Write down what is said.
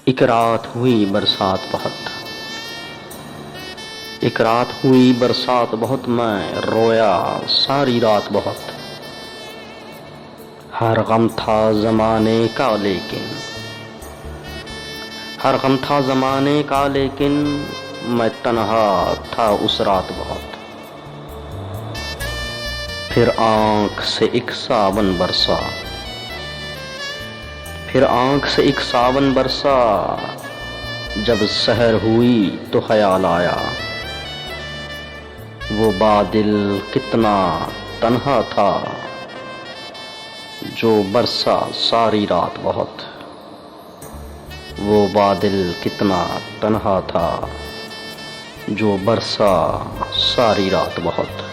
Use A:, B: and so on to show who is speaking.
A: एक रात हुई बरसात बहुत, एक रात हुई बरसात बहुत, मैं रोया सारी रात बहुत। हर गम था ज़माने का लेकिन, हर गम था ज़माने का लेकिन, मैं तन्हा था उस रात बहुत। फिर आँख से एक सावन बरसा, फिर आँख से एक सावन बरसा, जब सहर हुई तो ख्याल आया, वो बादल कितना तन्हा था जो बरसा सारी रात बहुत। वो बादल कितना तन्हा था जो बरसा सारी रात बहुत।